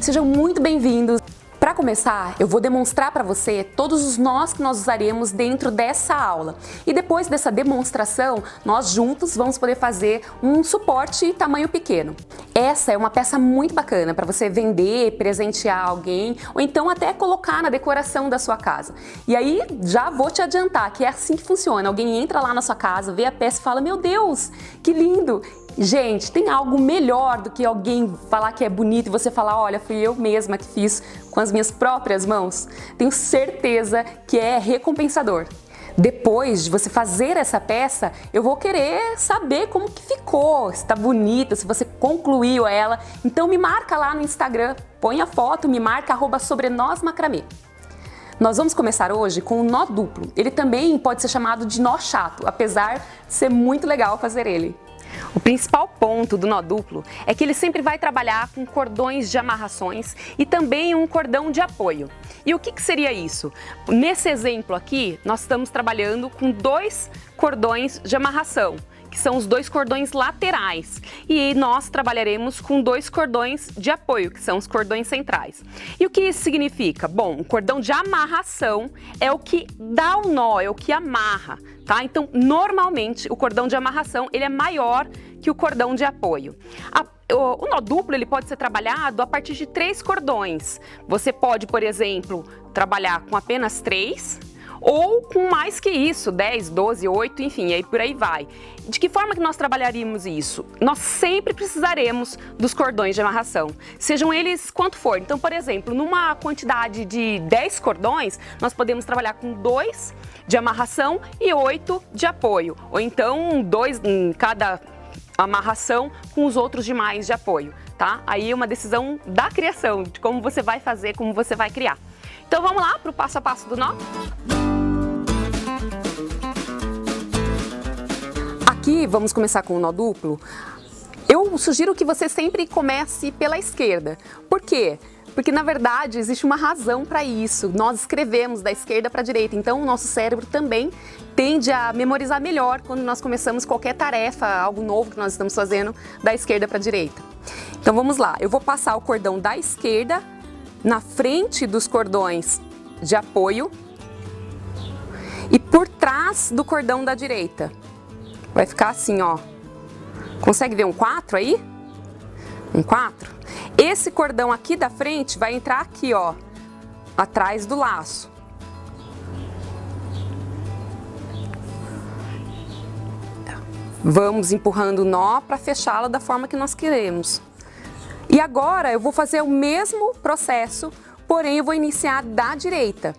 sejam muito bem-vindos! Para começar, eu vou demonstrar para você todos os nós que nós usaremos dentro dessa aula. E depois dessa demonstração, nós juntos vamos poder fazer um suporte tamanho pequeno. Essa é uma peça muito bacana para você vender, presentear alguém ou então até colocar na decoração da sua casa. E aí, já vou te adiantar que é assim que funciona. Alguém entra lá na sua casa, vê a peça e fala: "Meu Deus, que lindo!" Gente, tem algo melhor do que alguém falar que é bonito e você falar: "Olha, fui eu mesma que fiz com as minhas próprias mãos"? Tenho certeza que é recompensador. Depois de você fazer essa peça, eu vou querer saber como que ficou, se está bonita, se você concluiu ela. Então me marca lá no Instagram, põe a foto, me marca @sobrenosmacramê. Nós vamos começar hoje com o nó duplo. Ele também pode ser chamado de nó chato, apesar de ser muito legal fazer ele. O principal ponto do nó duplo é que ele sempre vai trabalhar com cordões de amarrações e também um cordão de apoio. E o que seria isso? Nesse exemplo aqui, nós estamos trabalhando com 2 cordões de amarração, que são os 2 cordões laterais, e nós trabalharemos com 2 cordões de apoio, que são os cordões centrais. E o que isso significa? Bom, o cordão de amarração é o que dá o nó, é o que amarra, tá? Então, normalmente, o cordão de amarração ele é maior que o cordão de apoio. O nó duplo ele pode ser trabalhado a partir de 3 cordões. Você pode, por exemplo, trabalhar com apenas 3, ou com mais que isso, 10, 12, 8, enfim, aí por aí vai. De que forma que nós trabalharíamos isso? Nós sempre precisaremos dos cordões de amarração, sejam eles quanto for. Então, por exemplo, numa quantidade de 10 cordões, nós podemos trabalhar com 2 de amarração e 8 de apoio, ou então 2 em cada amarração com os outros demais de apoio, tá? Aí é uma decisão da criação, de como você vai fazer, como você vai criar. Então vamos lá para o passo a passo do nó? Aqui vamos começar com o nó duplo. Eu sugiro que você sempre comece pela esquerda. Por quê? Porque na verdade existe uma razão para isso. Nós escrevemos da esquerda para a direita, então o nosso cérebro também tende a memorizar melhor quando nós começamos qualquer tarefa, algo novo que nós estamos fazendo, da esquerda para a direita. Então vamos lá, eu vou passar o cordão da esquerda na frente dos cordões de apoio e por trás do cordão da direita. Vai ficar assim, ó. Consegue ver um 4 aí? Um 4? Esse cordão aqui da frente vai entrar aqui, ó, atrás do laço. Vamos empurrando o nó para fechá-lo da forma que nós queremos. E agora eu vou fazer o mesmo processo, porém eu vou iniciar da direita.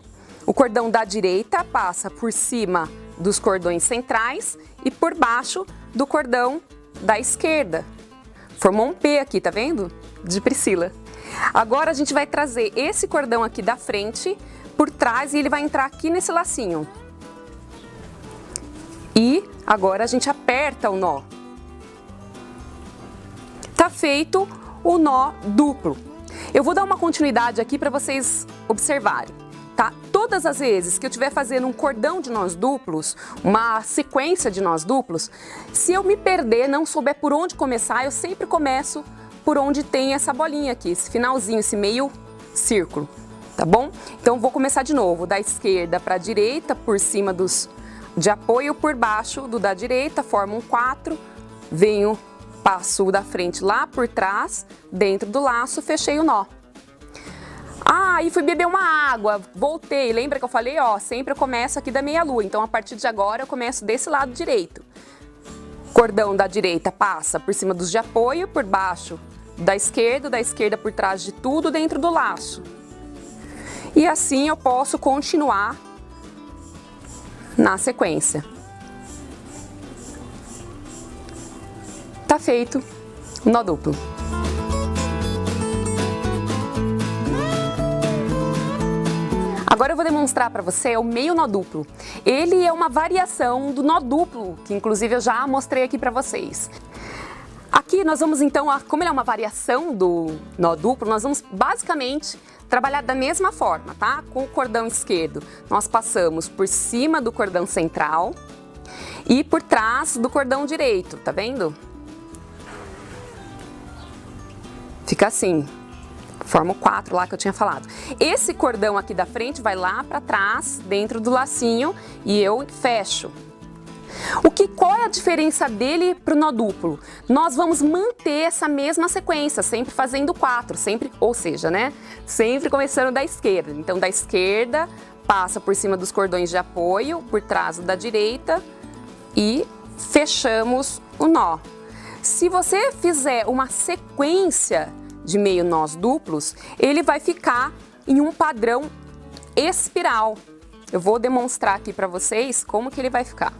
O cordão da direita passa por cima dos cordões centrais e por baixo do cordão da esquerda. Formou um P aqui, tá vendo? De Priscila. Agora a gente vai trazer esse cordão aqui da frente por trás e ele vai entrar aqui nesse lacinho. E agora a gente aperta o nó. Tá feito o nó duplo. Eu vou dar uma continuidade aqui para vocês observarem. Tá? Todas as vezes que eu estiver fazendo um cordão de nós duplos, uma sequência de nós duplos, se eu me perder, não souber por onde começar, eu sempre começo por onde tem essa bolinha aqui, esse finalzinho, esse meio círculo, tá bom? Então vou começar de novo, da esquerda para a direita, por cima dos de apoio, por baixo do da direita, forma um 4, venho, passo o da frente lá por trás, dentro do laço, fechei o nó. Ah, e fui beber uma água, voltei, lembra que eu falei, ó, sempre eu começo aqui da meia-lua, então a partir de agora eu começo desse lado direito. Cordão da direita passa por cima dos de apoio, por baixo da esquerda por trás de tudo dentro do laço. E assim eu posso continuar na sequência. Tá feito o nó duplo. Agora eu vou demonstrar para você o meio nó duplo. Ele é uma variação do nó duplo, que inclusive eu já mostrei aqui para vocês. Aqui nós vamos então, como ele é uma variação do nó duplo, nós vamos basicamente trabalhar da mesma forma, tá? Com o cordão esquerdo, nós passamos por cima do cordão central e por trás do cordão direito, tá vendo? Fica assim, Forma o 4 lá que eu tinha falado. Esse cordão aqui da frente vai lá para trás, dentro do lacinho, e eu fecho. Qual é a diferença dele para o nó duplo? Nós vamos manter essa mesma sequência, sempre fazendo 4, sempre, ou seja, né? Sempre começando da esquerda. Então, da esquerda, passa por cima dos cordões de apoio, por trás da direita e fechamos o nó. Se você fizer uma sequência de meio nós duplos, ele vai ficar em um padrão espiral. Eu vou demonstrar aqui para vocês como que ele vai ficar.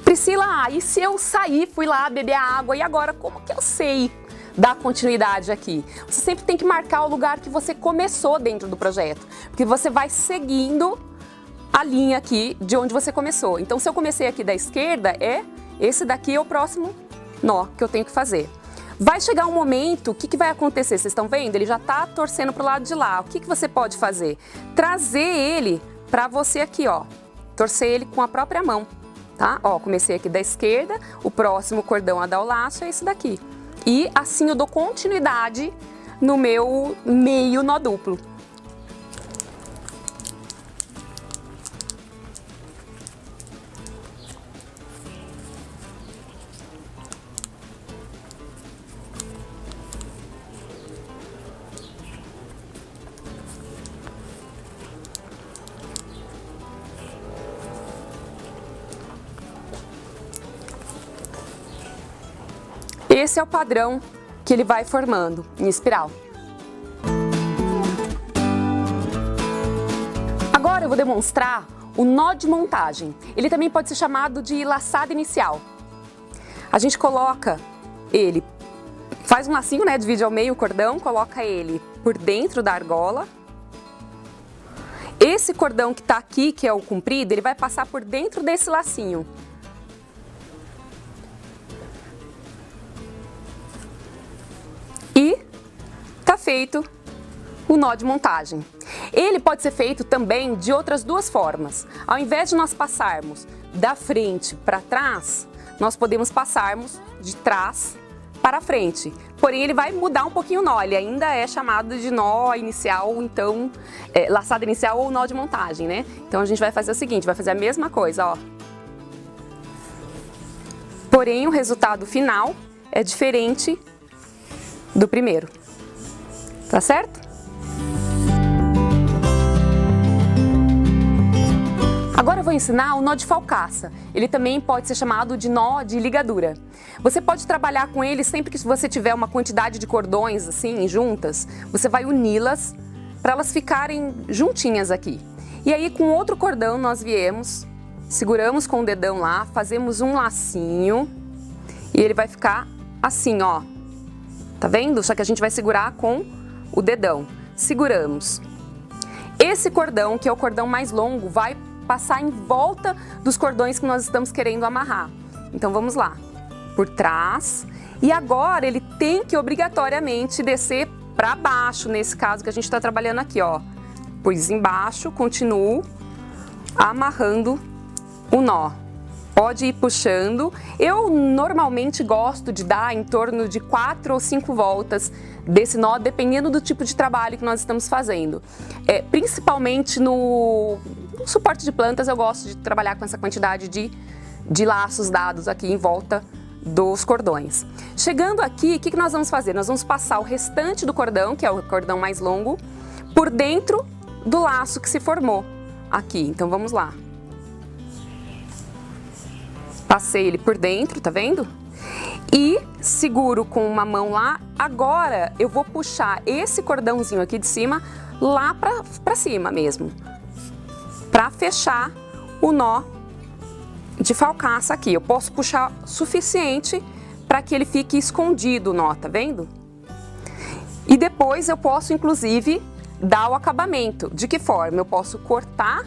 Priscila, e se eu sair, fui lá beber água, e agora como que eu sei dar continuidade aqui? Você sempre tem que marcar o lugar que você começou dentro do projeto, porque você vai seguindo a linha aqui de onde você começou. Então, se eu comecei aqui da esquerda, esse daqui é o próximo nó que eu tenho que fazer. Vai chegar um momento, o que vai acontecer? Vocês estão vendo? Ele já está torcendo para o lado de lá. O que você pode fazer? Trazer ele para você aqui, ó. Torcer ele com a própria mão, tá? Ó, comecei aqui da esquerda, o próximo cordão a dar o laço é esse daqui. E assim eu dou continuidade no meu meio nó duplo. Esse é o padrão que ele vai formando em espiral. Agora eu vou demonstrar o nó de montagem. Ele também pode ser chamado de laçada inicial. A gente coloca ele, faz um lacinho, né, divide ao meio o cordão, coloca ele por dentro da argola. Esse cordão que tá aqui, que é o comprido, ele vai passar por dentro desse lacinho. E tá feito o nó de montagem. Ele pode ser feito também de outras duas formas. Ao invés de nós passarmos da frente para trás, nós podemos passarmos de trás para frente. Porém, ele vai mudar um pouquinho o nó. Ele ainda é chamado de nó inicial, então, laçada inicial ou nó de montagem, né? Então, a gente vai fazer o seguinte, vai fazer a mesma coisa, ó. Porém, o resultado final é diferente do primeiro, tá certo? Agora eu vou ensinar o nó de falcaça. Ele também pode ser chamado de nó de ligadura. Você pode trabalhar com ele sempre que você tiver uma quantidade de cordões assim, juntas, você vai uni-las para elas ficarem juntinhas aqui. E aí com outro cordão nós viemos, seguramos com o dedão lá, fazemos um lacinho e ele vai ficar assim, ó. Tá vendo? Só que a gente vai segurar com o dedão. Seguramos. Esse cordão, que é o cordão mais longo, vai passar em volta dos cordões que nós estamos querendo amarrar. Então vamos lá. Por trás. E agora ele tem que obrigatoriamente descer para baixo, nesse caso que a gente está trabalhando aqui, ó. Pus embaixo, continuo amarrando o nó. Pode ir puxando. Eu normalmente gosto de dar em torno de 4 ou 5 voltas desse nó, dependendo do tipo de trabalho que nós estamos fazendo. Principalmente no suporte de plantas, eu gosto de trabalhar com essa quantidade de laços dados aqui em volta dos cordões. Chegando aqui, o que nós vamos fazer? Nós vamos passar o restante do cordão, que é o cordão mais longo, por dentro do laço que se formou aqui. Então vamos lá. Passei ele por dentro, tá vendo? E seguro com uma mão lá. Agora eu vou puxar esse cordãozinho aqui de cima lá pra cima mesmo, pra fechar o nó de falcaça aqui. Eu posso puxar suficiente para que ele fique escondido o nó, tá vendo? E depois eu posso inclusive dar o acabamento. De que forma? Eu posso cortar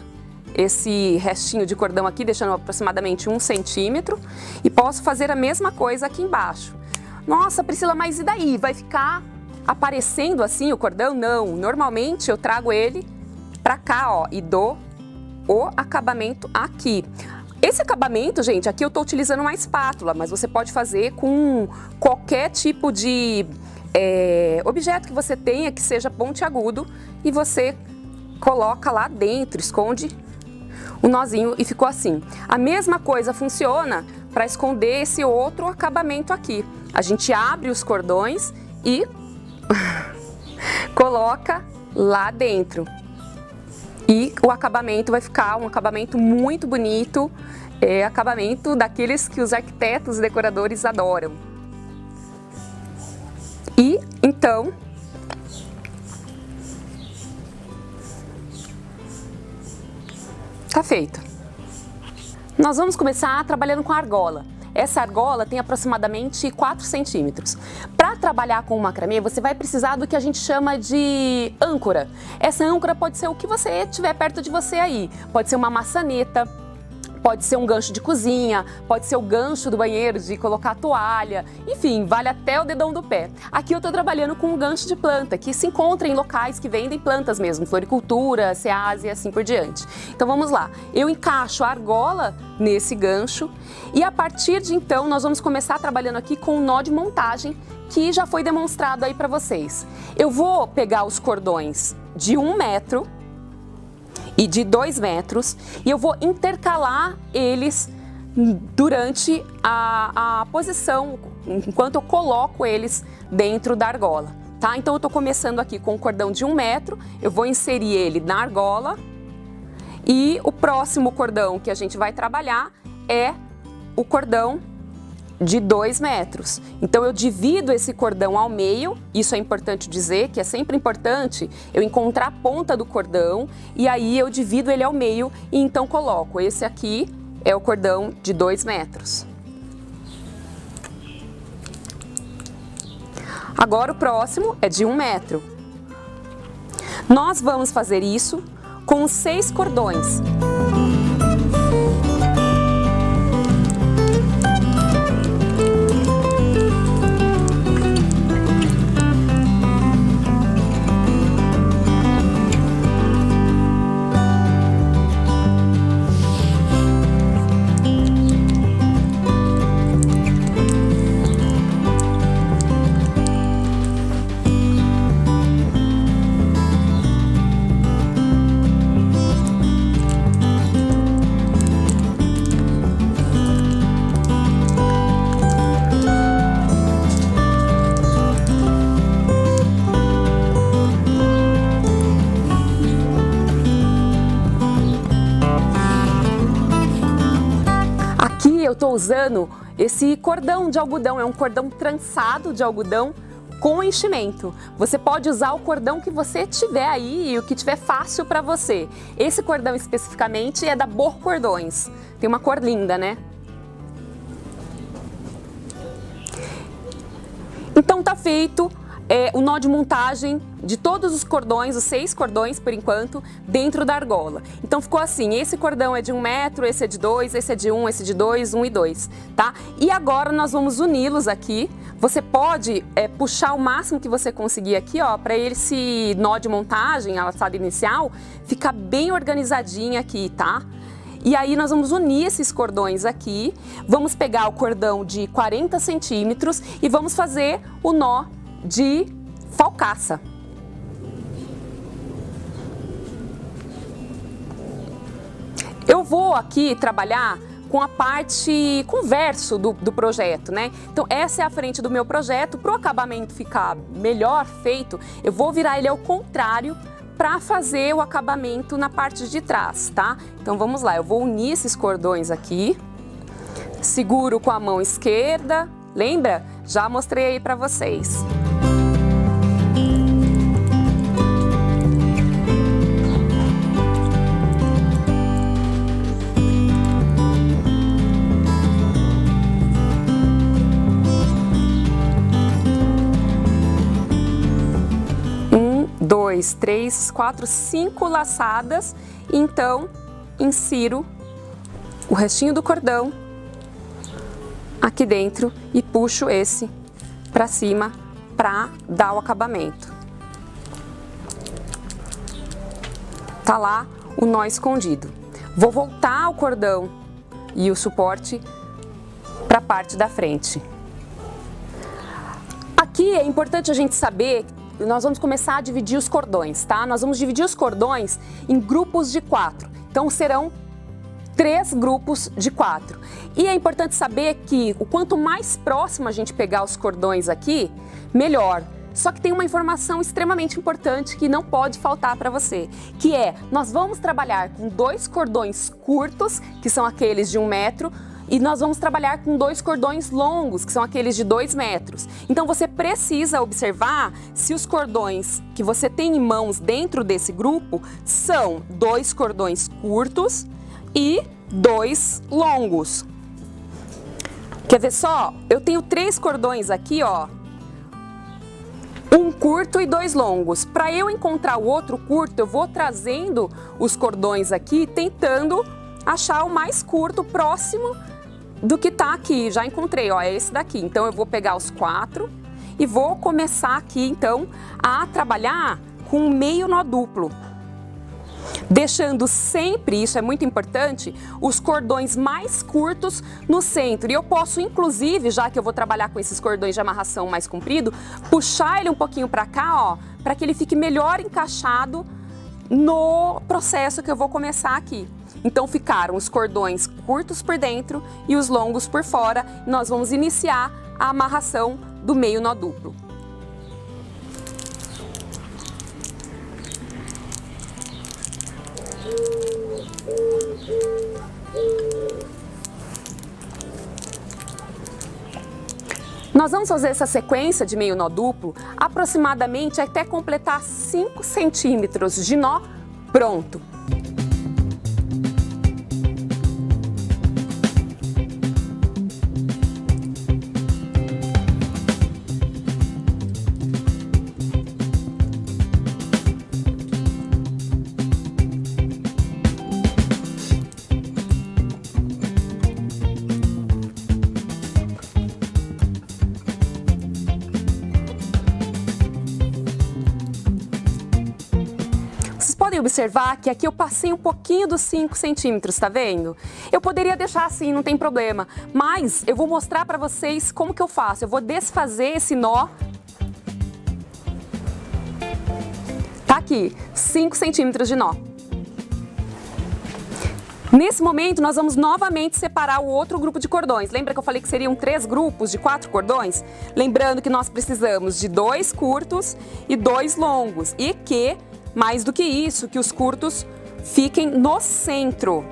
esse restinho de cordão aqui, deixando aproximadamente 1 centímetro, e posso fazer a mesma coisa aqui embaixo. Nossa, Priscila, mas e daí? Vai ficar aparecendo assim o cordão? Não, normalmente eu trago ele pra cá, ó, e dou o acabamento aqui. Esse acabamento, gente, aqui eu tô utilizando uma espátula, mas você pode fazer com qualquer tipo de objeto que você tenha que seja pontiagudo e você coloca lá dentro, esconde o nozinho e ficou assim. A mesma coisa funciona para esconder esse outro acabamento aqui. A gente abre os cordões e coloca lá dentro. E o acabamento vai ficar um acabamento muito bonito, acabamento daqueles que os arquitetos e decoradores adoram. E então, tá feito. Nós vamos começar trabalhando com a argola. Essa argola tem aproximadamente 4 centímetros. Para trabalhar com o macramê, você vai precisar do que a gente chama de âncora. Essa âncora pode ser o que você tiver perto de você aí. Pode ser uma maçaneta, pode ser um gancho de cozinha, pode ser o gancho do banheiro de colocar a toalha, enfim, vale até o dedão do pé. Aqui eu estou trabalhando com um gancho de planta, que se encontra em locais que vendem plantas mesmo, floricultura, ceasa e assim por diante. Então vamos lá, eu encaixo a argola nesse gancho e a partir de então nós vamos começar trabalhando aqui com o nó de montagem, que já foi demonstrado aí para vocês. Eu vou pegar os cordões de 1 metro, e de 2 metros, e eu vou intercalar eles durante a posição, enquanto eu coloco eles dentro da argola, tá? Então eu tô começando aqui com o cordão de 1 metro, eu vou inserir ele na argola, e o próximo cordão que a gente vai trabalhar é o cordão de 2 metros. Então eu divido esse cordão ao meio, isso é importante dizer, que é sempre importante eu encontrar a ponta do cordão e aí eu divido ele ao meio e então coloco, esse aqui é o cordão de 2 metros. Agora o próximo é de 1 metro. Nós vamos fazer isso com 6 cordões. Eu estou usando esse cordão de algodão, é um cordão trançado de algodão com enchimento. Você pode usar o cordão que você tiver aí e o que tiver fácil para você. Esse cordão especificamente é da Bor Cordões, tem uma cor linda, né? Então tá feito o nó de montagem de todos os cordões, os 6 cordões por enquanto, dentro da argola. Então ficou assim, esse cordão é de 1 metro, esse é de 2, esse é de 1, esse é de 2, 1 e 2, tá? E agora nós vamos uni-los aqui. Você pode puxar o máximo que você conseguir aqui, ó, para esse nó de montagem, a laçada inicial, ficar bem organizadinha aqui, tá? E aí nós vamos unir esses cordões aqui, vamos pegar o cordão de 40 centímetros e vamos fazer o nó de falcaça. Eu vou aqui trabalhar com a parte, com o verso do projeto, né? Então essa é a frente do meu projeto. Para o acabamento ficar melhor feito, eu vou virar ele ao contrário para fazer o acabamento na parte de trás, tá? Então vamos lá, eu vou unir esses cordões aqui, seguro com a mão esquerda, lembra? Já mostrei aí para vocês. Dois, 3, 4, 5 laçadas, então insiro o restinho do cordão aqui dentro e puxo esse para cima para dar o acabamento. Tá lá o nó escondido. Vou voltar o cordão e o suporte para a parte da frente. Aqui é importante a gente saber que nós vamos começar a dividir os cordões, tá? Nós vamos dividir os cordões em grupos de 4. Então serão 3 grupos de 4. E é importante saber que o quanto mais próximo a gente pegar os cordões aqui, melhor. Só que tem uma informação extremamente importante que não pode faltar para você, que é, nós vamos trabalhar com 2 cordões curtos, que são aqueles de 1 metro, e nós vamos trabalhar com 2 cordões longos, que são aqueles de 2 metros. Então você precisa observar se os cordões que você tem em mãos dentro desse grupo são 2 cordões curtos e 2 longos. Quer ver só? Eu tenho 3 cordões aqui, ó. Um curto e 2 longos. Para eu encontrar o outro curto, eu vou trazendo os cordões aqui, tentando achar o mais curto, próximo do que tá aqui. Já encontrei, ó, é esse daqui. Então eu vou pegar os 4 e vou começar aqui, então, a trabalhar com um meio nó duplo. Deixando sempre, isso é muito importante, os cordões mais curtos no centro. E eu posso, inclusive, já que eu vou trabalhar com esses cordões de amarração mais comprido, puxar ele um pouquinho para cá, ó, para que ele fique melhor encaixado no processo que eu vou começar aqui. Então ficaram os cordões curtos por dentro e os longos por fora. Nós vamos iniciar a amarração do meio nó duplo. Nós vamos fazer essa sequência de meio nó duplo aproximadamente até completar 5 centímetros de nó pronto. Podem observar que aqui eu passei um pouquinho dos 5 centímetros, tá vendo? Eu poderia deixar assim, não tem problema, mas eu vou mostrar para vocês como que eu faço. Eu vou desfazer esse nó. Tá aqui, 5 centímetros de nó. Nesse momento, nós vamos novamente separar o outro grupo de cordões. Lembra que eu falei que seriam 3 grupos de 4 cordões? Lembrando que nós precisamos de 2 curtos e 2 longos. E que, mais do que isso, que os curtos fiquem no centro.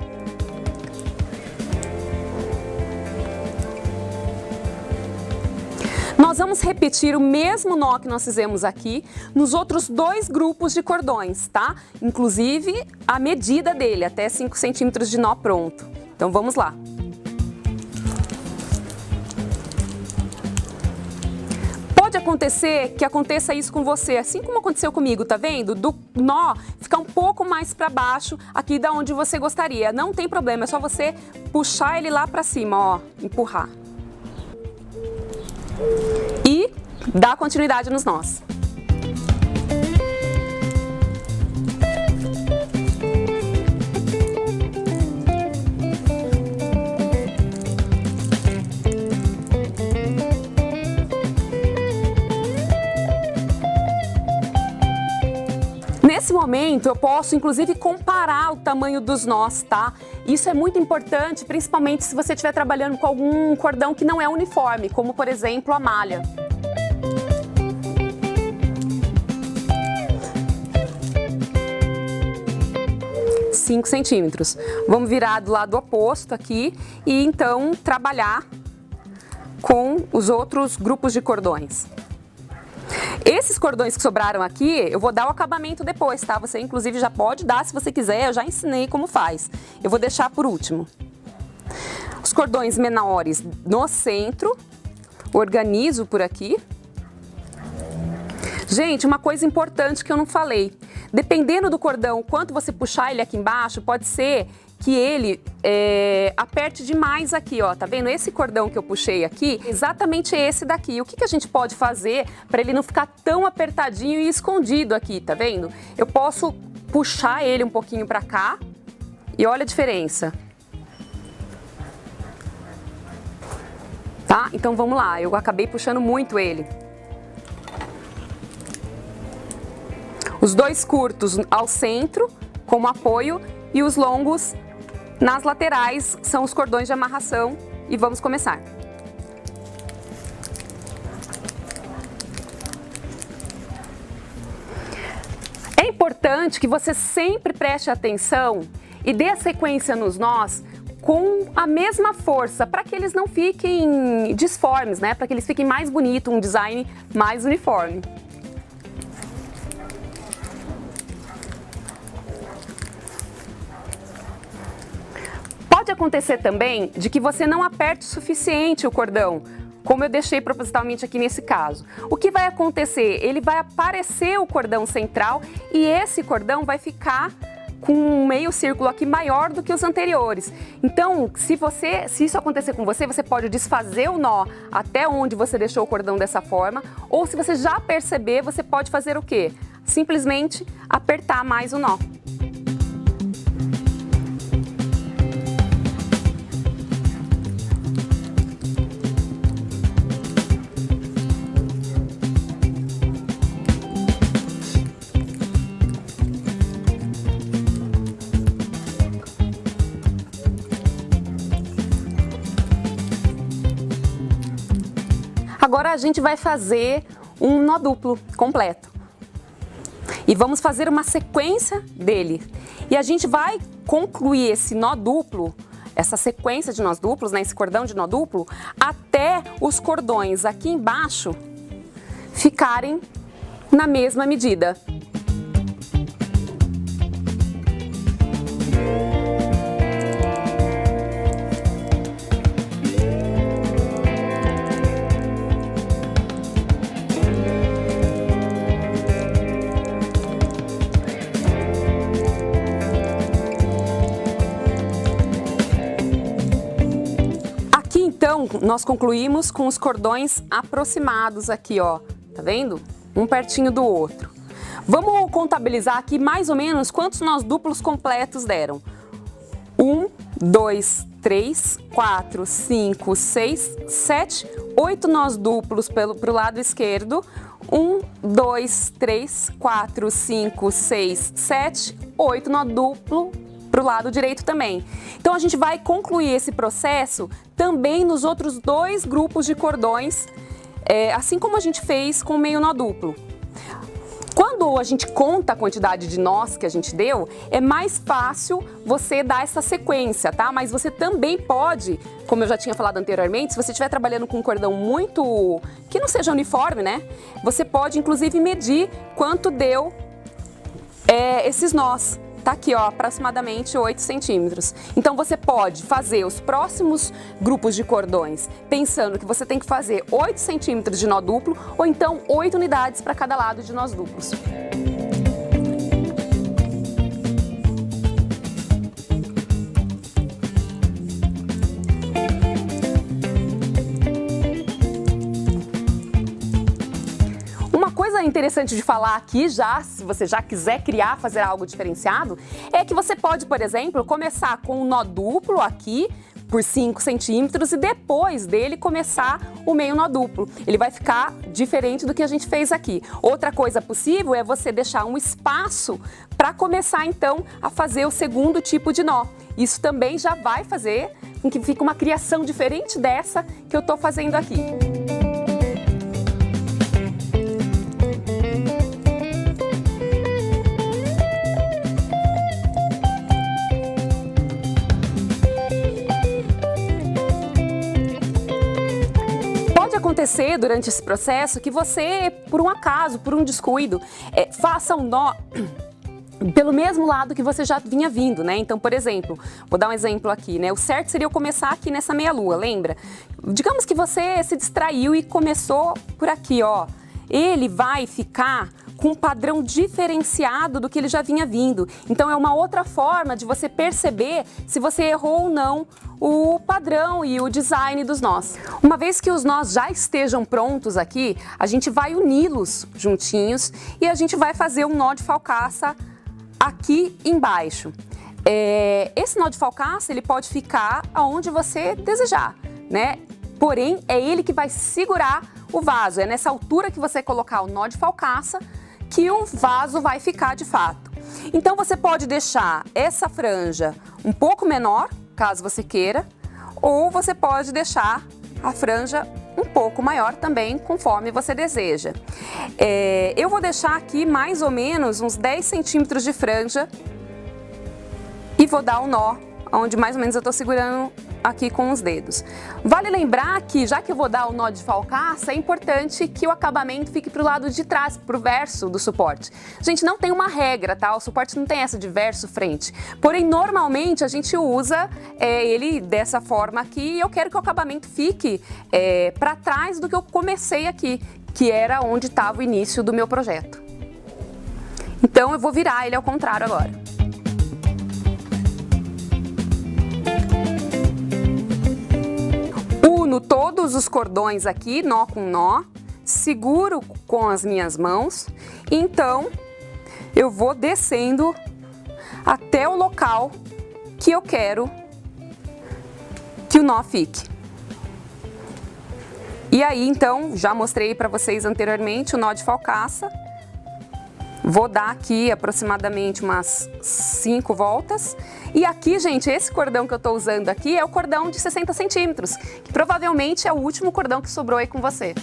Nós vamos repetir o mesmo nó que nós fizemos aqui nos outros 2 grupos de cordões, tá? Inclusive a medida dele, até 5 centímetros de nó pronto. Então vamos lá. Pode acontecer que aconteça isso com você, assim como aconteceu comigo, tá vendo? Do nó ficar um pouco mais para baixo aqui da onde você gostaria. Não tem problema, é só você puxar ele lá para cima, ó, empurrar. E dar continuidade nos nós. Nesse momento, eu posso, inclusive, comparar o tamanho dos nós, tá? Isso é muito importante, principalmente se você estiver trabalhando com algum cordão que não é uniforme, como, por exemplo, a malha. (5 centímetros). Vamos virar do lado oposto aqui e, então, trabalhar com os outros grupos de cordões. Esses cordões que sobraram aqui, eu vou dar o acabamento depois, tá? Você, inclusive, já pode dar se você quiser, eu já ensinei como faz. Eu vou deixar por último. Os cordões menores no centro, organizo por aqui. Gente, uma coisa importante que eu não falei. Dependendo do cordão, quanto você puxar ele aqui embaixo, pode ser que ele aperte demais aqui, ó, tá vendo? Esse cordão que eu puxei aqui, exatamente esse daqui. O que a gente pode fazer para ele não ficar tão apertadinho e escondido aqui, tá vendo? Eu posso puxar ele um pouquinho para cá e olha a diferença. Tá? Então vamos lá, eu acabei puxando muito ele. Os dois curtos ao centro, como apoio, e os longos nas laterais, são os cordões de amarração, e vamos começar. É importante que você sempre preste atenção e dê a sequência nos nós com a mesma força, para que eles não fiquem disformes, né? Para que eles fiquem mais bonitos, um design mais uniforme. Pode acontecer também de que você não aperte o suficiente o cordão, como eu deixei propositalmente aqui nesse caso. O que vai acontecer? Ele vai aparecer o cordão central e esse cordão vai ficar com um meio círculo aqui maior do que os anteriores. Então, se isso acontecer com você, você pode desfazer o nó até onde você deixou o cordão dessa forma, ou se você já perceber, você pode fazer o quê? Simplesmente apertar mais o nó. Agora a gente vai fazer um nó duplo completo. E vamos fazer uma sequência dele. E a gente vai concluir esse nó duplo, essa sequência de nós duplos, né, esse cordão de nó duplo, até os cordões aqui embaixo ficarem na mesma medida. Então, nós concluímos com os cordões aproximados aqui, ó, tá vendo? Um pertinho do outro. Vamos contabilizar aqui mais ou menos quantos nós duplos completos deram. 1, 2, 3, 4, 5, 6, 7, 8 nós duplos pro lado esquerdo. 1, 2, 3, 4, 5, 6, 7, 8 nó duplo para o lado direito também. Então a gente vai concluir esse processo também nos outros dois grupos de cordões, assim como a gente fez com o meio nó duplo. Quando a gente conta a quantidade de nós que a gente deu, é mais fácil você dar essa sequência, tá? Mas você também pode, como eu já tinha falado anteriormente, se você estiver trabalhando com um cordão muito... que não seja uniforme, né? Você pode inclusive medir quanto deu esses nós. Tá aqui, ó, aproximadamente 8 centímetros. Então você pode fazer os próximos grupos de cordões pensando que você tem que fazer 8 centímetros de nó duplo ou então 8 unidades para cada lado de nós duplos. Interessante de falar aqui já, se você já quiser fazer algo diferenciado, é que você pode, por exemplo, começar com um nó duplo aqui por 5 centímetros e depois dele começar o meio nó duplo. Ele vai ficar diferente do que a gente fez aqui. Outra coisa possível é você deixar um espaço para começar então a fazer o segundo tipo de nó. Isso também já vai fazer com que fique uma criação diferente dessa que eu estou fazendo aqui. Acontecer durante esse processo que você, por um acaso, por um descuido, faça um nó pelo mesmo lado que você já vinha vindo, né? Então, por exemplo, vou dar um exemplo aqui, né? O certo seria eu começar aqui nessa meia-lua, lembra? Digamos que você se distraiu e começou por aqui, ó. Ele vai ficar com um padrão diferenciado do que ele já vinha vindo. Então é uma outra forma de você perceber se você errou ou não o padrão e o design dos nós. Uma vez que os nós já estejam prontos aqui, a gente vai uni-los juntinhos e a gente vai fazer um nó de falcaça aqui embaixo. Esse nó de falcaça ele pode ficar aonde você desejar, né? porém é ele que vai segurar o vaso. É nessa altura que você colocar o nó de falcaça que o vaso vai ficar de fato. Então você pode deixar essa franja um pouco menor, caso você queira, ou você pode deixar a franja um pouco maior também, conforme você deseja. Eu vou deixar aqui mais ou menos uns 10 centímetros de franja e vou dar o nó, onde mais ou menos eu estou segurando aqui com os dedos. Vale lembrar que, já que eu vou dar o nó de falcaça, é importante que o acabamento fique para o lado de trás, para o verso do suporte. Gente, não tem uma regra, tá? O suporte não tem essa de verso frente. Porém, normalmente a gente usa ele dessa forma aqui e eu quero que o acabamento fique para trás do que eu comecei aqui, que era onde estava o início do meu projeto. Então eu vou virar ele ao contrário agora. Uno todos os cordões aqui, nó com nó, seguro com as minhas mãos, então eu vou descendo até o local que eu quero que o nó fique. E aí então, já mostrei para vocês anteriormente o nó de falcaça. Vou dar aqui aproximadamente umas 5 voltas. E aqui, gente, esse cordão que eu estou usando aqui é o cordão de 60 centímetros, que provavelmente é o último cordão que sobrou aí com você.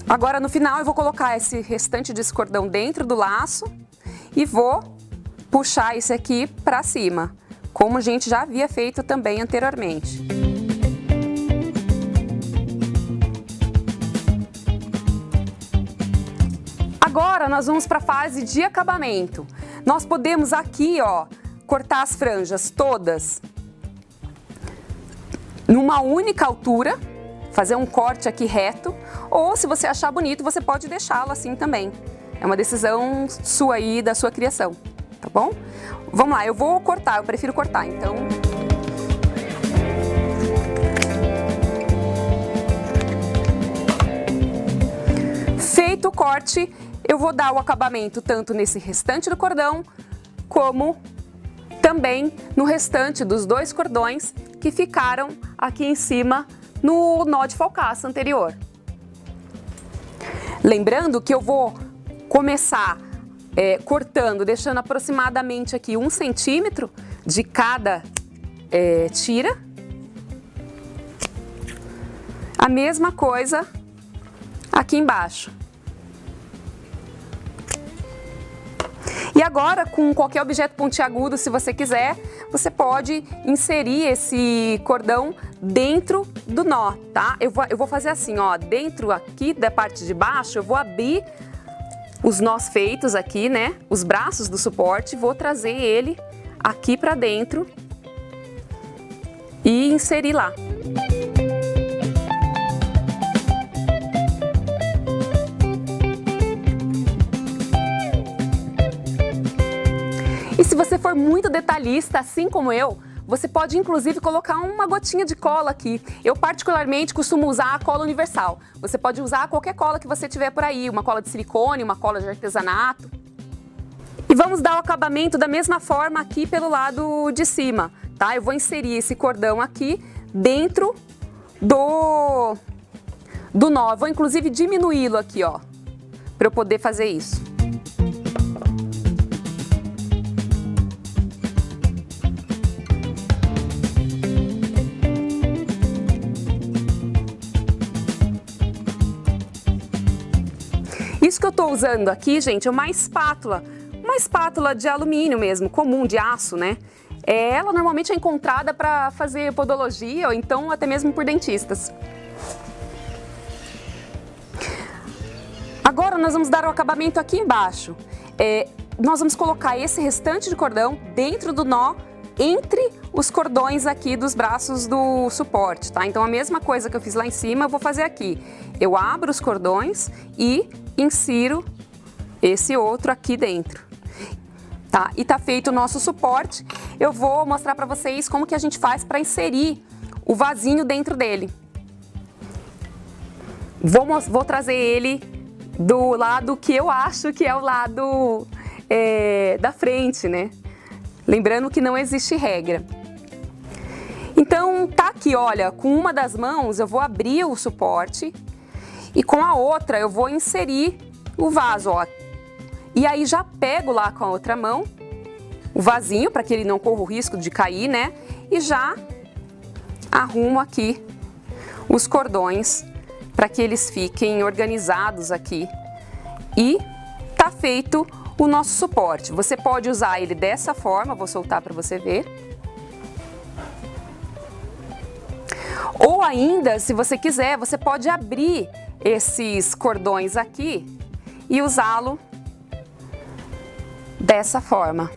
Agora no final eu vou colocar esse restante desse cordão dentro do laço e vou puxar esse aqui para cima, como a gente já havia feito também anteriormente. Agora nós vamos para a fase de acabamento. Nós podemos aqui, ó, cortar as franjas todas numa única altura, fazer um corte aqui reto, ou se você achar bonito, você pode deixá-lo assim também. É uma decisão sua aí, da sua criação, tá bom? Vamos lá, eu vou cortar, eu prefiro cortar, então... Feito o corte, eu vou dar o acabamento tanto nesse restante do cordão, como também no restante dos 2 cordões que ficaram aqui em cima no nó de falcaça anterior. Lembrando que eu vou começar cortando, deixando aproximadamente aqui 1 centímetro de cada tira. A mesma coisa aqui embaixo. E agora, com qualquer objeto pontiagudo, se você quiser, você pode inserir esse cordão dentro do nó, tá? Eu vou fazer assim, ó, dentro aqui da parte de baixo, eu vou abrir os nós feitos aqui, né? Os braços do suporte, vou trazer ele aqui pra dentro e inserir lá. E se você for muito detalhista, assim como eu, você pode inclusive colocar uma gotinha de cola aqui. Eu particularmente costumo usar a cola universal. Você pode usar qualquer cola que você tiver por aí, uma cola de silicone, uma cola de artesanato. E vamos dar o acabamento da mesma forma aqui pelo lado de cima, tá? Eu vou inserir esse cordão aqui dentro do nó. Eu vou inclusive diminuí-lo aqui, ó, para eu poder fazer isso. Isso que eu estou usando aqui, gente, é uma espátula de alumínio mesmo, comum, de aço, né? Ela normalmente é encontrada para fazer podologia ou então até mesmo por dentistas. Agora nós vamos dar o acabamento aqui embaixo. Nós vamos colocar esse restante de cordão dentro do nó, entre os cordões aqui dos braços do suporte, tá? Então a mesma coisa que eu fiz lá em cima, eu vou fazer aqui. Eu abro os cordões e insiro esse outro aqui dentro. Tá? E tá feito o nosso suporte. Eu vou mostrar para vocês como que a gente faz para inserir o vasinho dentro dele. Vou trazer ele do lado que eu acho que é o lado da frente, né? Lembrando que não existe regra. Então tá aqui, olha, com uma das mãos eu vou abrir o suporte e com a outra eu vou inserir o vaso, ó. E aí já pego lá com a outra mão o vasinho, para que ele não corra o risco de cair, né? E já arrumo aqui os cordões para que eles fiquem organizados aqui. E tá feito o nosso suporte. Você pode usar ele dessa forma, vou soltar para você ver. Ou ainda, se você quiser, você pode abrir esses cordões aqui e usá-lo dessa forma.